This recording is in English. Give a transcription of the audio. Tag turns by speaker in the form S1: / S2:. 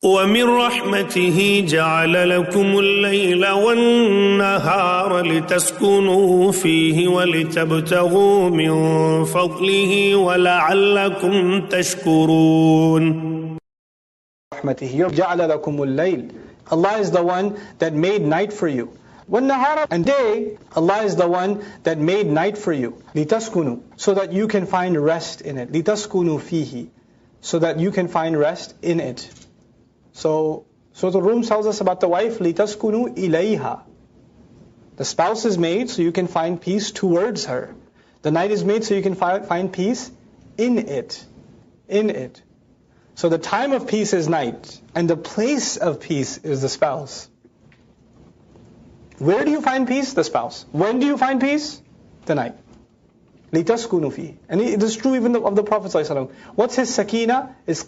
S1: وَمِن رَحْمَتِهِ جَعَلَ لَكُمُ اللَّيْلَ وَالنَّهَارَ لِتَسْكُنُوا فِيهِ وَلِتَبْتَغُوا مِن فَضْلِهِ وَلَعَلَّكُمْ تَشْكُرُونَ.
S2: رَحْمَتِهِ جَعَلَ لَكُمُ اللَّيْلَ. Allah is the one that made night for you. وَالنَّهَارَ, and day, Allah is the one that made night for you. لِتَسْكُنُوا, so that you can find rest in it. لِتَسْكُنُوا فِيهِ, so that you can find rest in it. So the room tells us about the wife, لِتَسْكُنُوا إِلَيْهَا. The spouse is made so you can find peace towards her. The night is made so you can find peace in it. In it. So the time of peace is night, and the place of peace is the spouse. Where do you find peace? The spouse. When do you find peace? The night. لِتَسْكُنُوا فِيهِ. And it is true even of the Prophet ﷺ. What's his sakina? Is